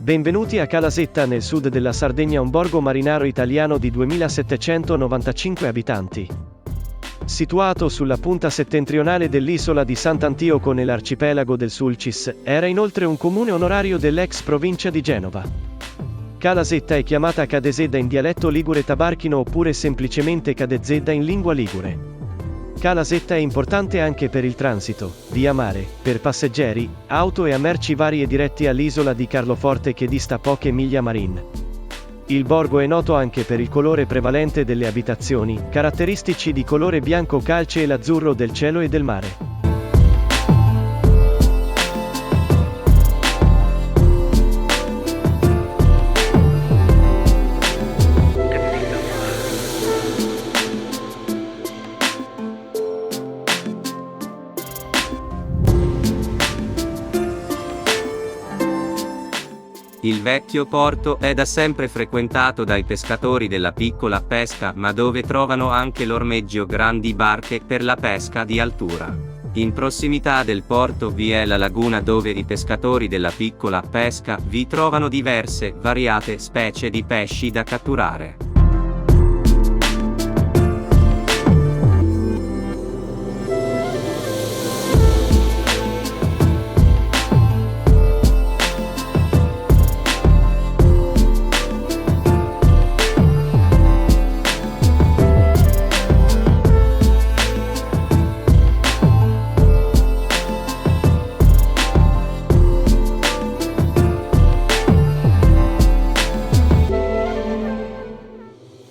Benvenuti a Calasetta nel sud della Sardegna, un borgo marinaro italiano di 2795 abitanti. Situato sulla punta settentrionale dell'isola di Sant'Antioco nell'arcipelago del Sulcis, era inoltre un comune onorario dell'ex provincia di Genova. Calasetta è chiamata Cadesedda in dialetto ligure tabarchino oppure semplicemente Cadezedda in lingua ligure. Calasetta è importante anche per il transito, via mare, per passeggeri, auto e a merci varie diretti all'isola di Carloforte che dista poche miglia marine. Il borgo è noto anche per il colore prevalente delle abitazioni, caratteristici di colore bianco calce e l'azzurro del cielo e del mare. Il vecchio porto è da sempre frequentato dai pescatori della piccola pesca, ma dove trovano anche l'ormeggio grandi barche per la pesca di altura. In prossimità del porto vi è la laguna dove i pescatori della piccola pesca vi trovano diverse, variate specie di pesci da catturare.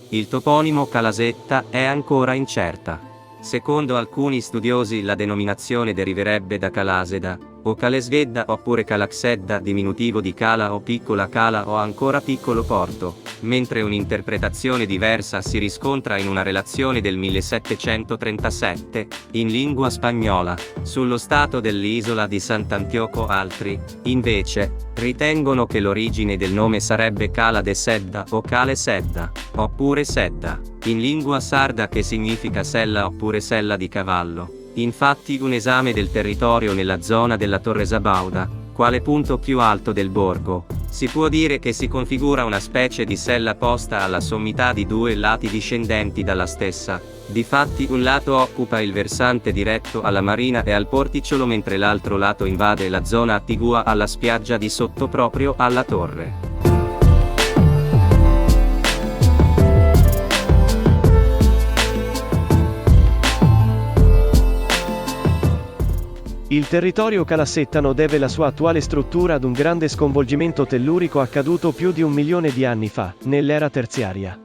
Il toponimo Calasetta è ancora incerta. Secondo alcuni studiosi la denominazione deriverebbe da Calaseda, o Calesvedda oppure Calaxedda, diminutivo di Cala o piccola Cala o ancora piccolo porto, mentre un'interpretazione diversa si riscontra in una relazione del 1737, in lingua spagnola, sullo stato dell'isola di Sant'Antioco. Altri, invece, ritengono che l'origine del nome sarebbe Cala de Sedda o Cale Sedda, oppure Sedda, in lingua sarda che significa sella oppure sella di cavallo. Infatti un esame del territorio nella zona della Torre Sabauda, quale punto più alto del borgo, si può dire che si configura una specie di sella posta alla sommità di due lati discendenti dalla stessa. Difatti un lato occupa il versante diretto alla marina e al porticciolo mentre l'altro lato invade la zona attigua alla spiaggia di sotto proprio alla torre. Il territorio calasettano deve la sua attuale struttura ad un grande sconvolgimento tellurico accaduto più di 1 milione di anni fa, nell'era terziaria.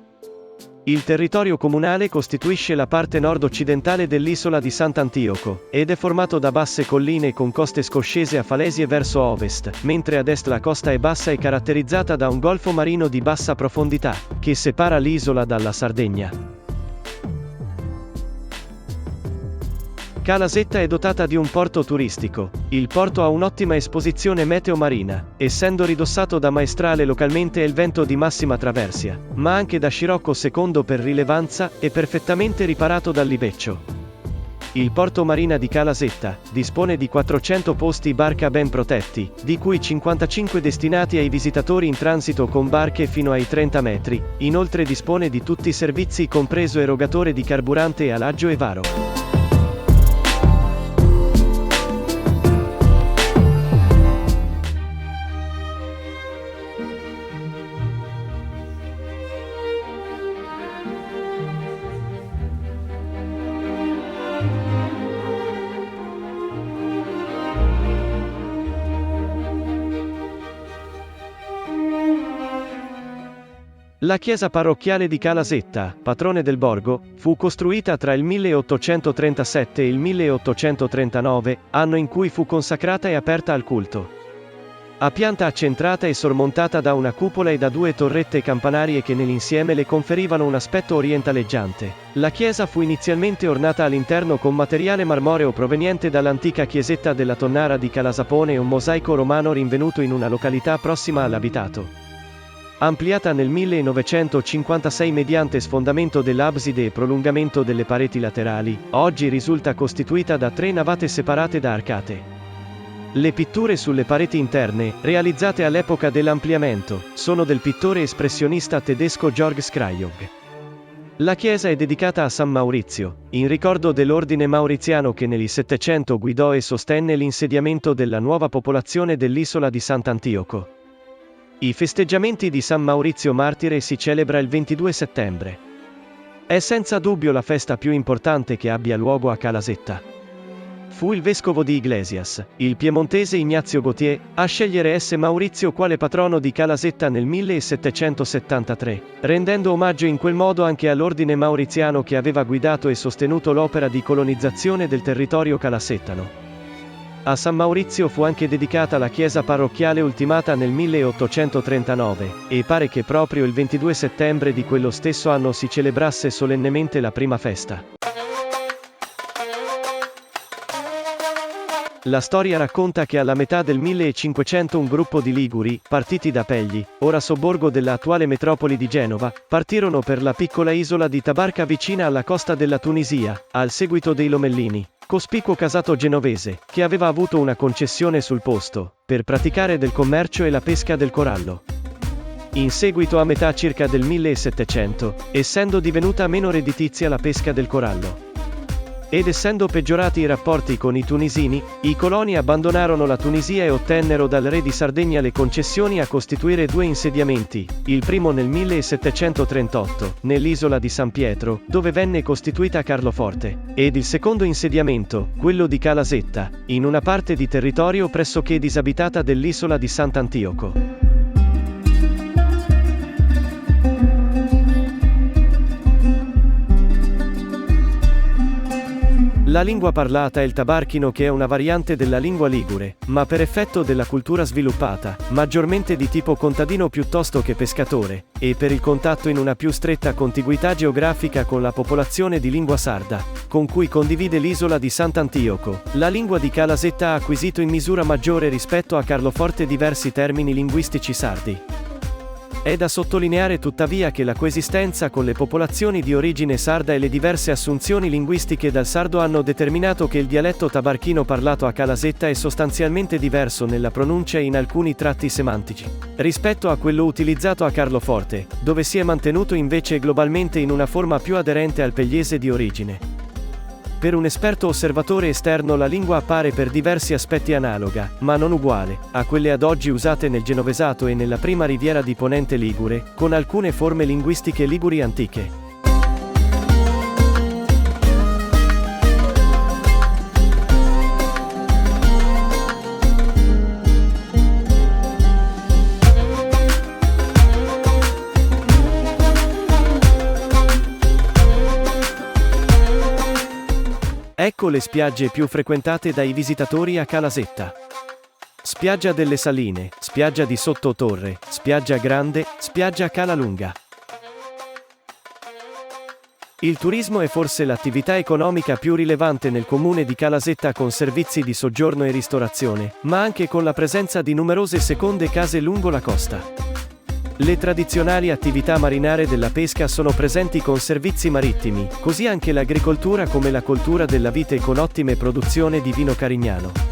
Il territorio comunale costituisce la parte nord-occidentale dell'isola di Sant'Antioco, ed è formato da basse colline con coste scoscese a falesie verso ovest, mentre ad est la costa è bassa e caratterizzata da un golfo marino di bassa profondità, che separa l'isola dalla Sardegna. Calasetta è dotata di un porto turistico. Il porto ha un'ottima esposizione meteo-marina, essendo ridossato da maestrale localmente e il vento di massima traversia, ma anche da scirocco secondo per rilevanza, e perfettamente riparato dal libeccio. Il porto marina di Calasetta dispone di 400 posti barca ben protetti, di cui 55 destinati ai visitatori in transito con barche fino ai 30 metri, inoltre dispone di tutti i servizi compreso erogatore di carburante e alaggio e varo. La chiesa parrocchiale di Calasetta, patrone del borgo, fu costruita tra il 1837 e il 1839, anno in cui fu consacrata e aperta al culto. Ha pianta accentrata e sormontata da una cupola e da due torrette campanarie che nell'insieme le conferivano un aspetto orientaleggiante. La chiesa fu inizialmente ornata all'interno con materiale marmoreo proveniente dall'antica chiesetta della Tonnara di Calasapone e un mosaico romano rinvenuto in una località prossima all'abitato. Ampliata nel 1956 mediante sfondamento dell'abside e prolungamento delle pareti laterali, oggi risulta costituita da 3 navate separate da arcate. Le pitture sulle pareti interne, realizzate all'epoca dell'ampliamento, sono del pittore espressionista tedesco Georg Skrajog. La chiesa è dedicata a San Maurizio, in ricordo dell'ordine mauriziano che nel 700 guidò e sostenne l'insediamento della nuova popolazione dell'isola di Sant'Antioco. I festeggiamenti di San Maurizio Martire si celebra il 22 settembre. È senza dubbio la festa più importante che abbia luogo a Calasetta. Fu il vescovo di Iglesias, il piemontese Ignazio Gautier, a scegliere S. Maurizio quale patrono di Calasetta nel 1773, rendendo omaggio in quel modo anche all'ordine mauriziano che aveva guidato e sostenuto l'opera di colonizzazione del territorio calasettano. A San Maurizio fu anche dedicata la chiesa parrocchiale ultimata nel 1839, e pare che proprio il 22 settembre di quello stesso anno si celebrasse solennemente la prima festa. La storia racconta che alla metà del 1500 un gruppo di liguri, partiti da Pegli, ora sobborgo della attuale metropoli di Genova, partirono per la piccola isola di Tabarca vicina alla costa della Tunisia, al seguito dei Lomellini, cospicuo casato genovese, che aveva avuto una concessione sul posto, per praticare del commercio e la pesca del corallo. In seguito a metà circa del 1700, essendo divenuta meno redditizia la pesca del corallo, ed essendo peggiorati i rapporti con i tunisini, i coloni abbandonarono la Tunisia e ottennero dal re di Sardegna le concessioni a costituire due insediamenti, il primo nel 1738, nell'isola di San Pietro, dove venne costituita Carloforte, ed il secondo insediamento, quello di Calasetta, in una parte di territorio pressoché disabitata dell'isola di Sant'Antioco. La lingua parlata è il tabarchino, che è una variante della lingua ligure, ma per effetto della cultura sviluppata, maggiormente di tipo contadino piuttosto che pescatore, e per il contatto in una più stretta contiguità geografica con la popolazione di lingua sarda, con cui condivide l'isola di Sant'Antioco, la lingua di Calasetta ha acquisito in misura maggiore rispetto a Carloforte diversi termini linguistici sardi. È da sottolineare tuttavia che la coesistenza con le popolazioni di origine sarda e le diverse assunzioni linguistiche dal sardo hanno determinato che il dialetto tabarchino parlato a Calasetta è sostanzialmente diverso nella pronuncia e in alcuni tratti semantici, rispetto a quello utilizzato a Carloforte, dove si è mantenuto invece globalmente in una forma più aderente al pegliese di origine. Per un esperto osservatore esterno la lingua appare per diversi aspetti analoga, ma non uguale, a quelle ad oggi usate nel genovesato e nella prima riviera di Ponente Ligure, con alcune forme linguistiche liguri antiche. Ecco le spiagge più frequentate dai visitatori a Calasetta. Spiaggia delle Saline, spiaggia di Sottotorre, spiaggia Grande, spiaggia Calalunga. Il turismo è forse l'attività economica più rilevante nel comune di Calasetta, con servizi di soggiorno e ristorazione, ma anche con la presenza di numerose seconde case lungo la costa. Le tradizionali attività marinare della pesca sono presenti con servizi marittimi, così anche l'agricoltura come la coltura della vite con ottime produzioni di vino carignano.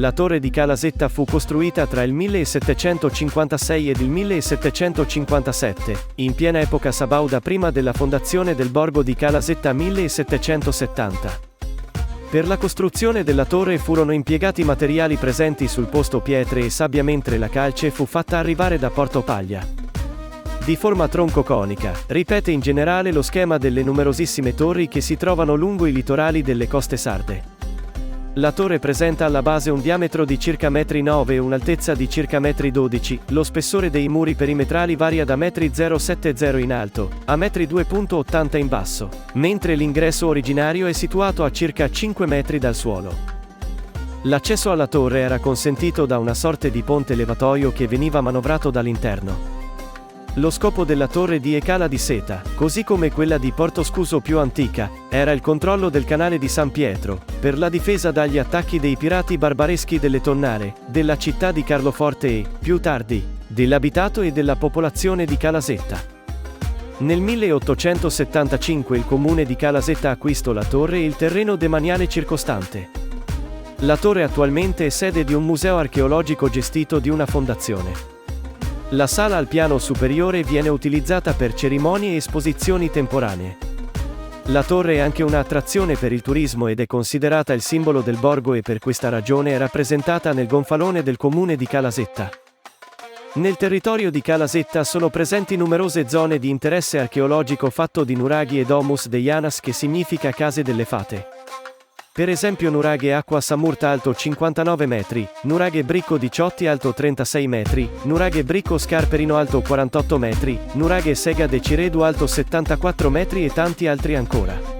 La torre di Calasetta fu costruita tra il 1756 ed il 1757, in piena epoca sabauda prima della fondazione del borgo di Calasetta 1770. Per la costruzione della torre furono impiegati materiali presenti sul posto pietre e sabbia, mentre la calce fu fatta arrivare da Porto Paglia. Di forma troncoconica, ripete in generale lo schema delle numerosissime torri che si trovano lungo i litorali delle coste sarde. La torre presenta alla base un diametro di circa 1,9 m e un'altezza di circa 1,12 m, lo spessore dei muri perimetrali varia da 0,70 m in alto, a 2,80 m in basso, mentre l'ingresso originario è situato a circa 5 metri dal suolo. L'accesso alla torre era consentito da una sorta di ponte levatoio che veniva manovrato dall'interno. Lo scopo della torre di Cala di Seta, così come quella di Porto Scuso più antica, era il controllo del canale di San Pietro, per la difesa dagli attacchi dei pirati barbareschi delle Tonnare, della città di Carloforte e, più tardi, dell'abitato e della popolazione di Calasetta. Nel 1875 il comune di Calasetta acquistò la torre e il terreno demaniale circostante. La torre attualmente è sede di un museo archeologico gestito di una fondazione. La sala al piano superiore viene utilizzata per cerimonie e esposizioni temporanee. La torre è anche un'attrazione per il turismo ed è considerata il simbolo del borgo e per questa ragione è rappresentata nel gonfalone del comune di Calasetta. Nel territorio di Calasetta sono presenti numerose zone di interesse archeologico fatto di nuraghi e domus de Janas, che significa case delle fate. Per esempio nuraghe Acqua Samurta alto 59 metri, nuraghe Bricco di Ciotti alto 36 metri, nuraghe Bricco Scarperino alto 48 metri, nuraghe Sega de Ciredu alto 74 metri e tanti altri ancora.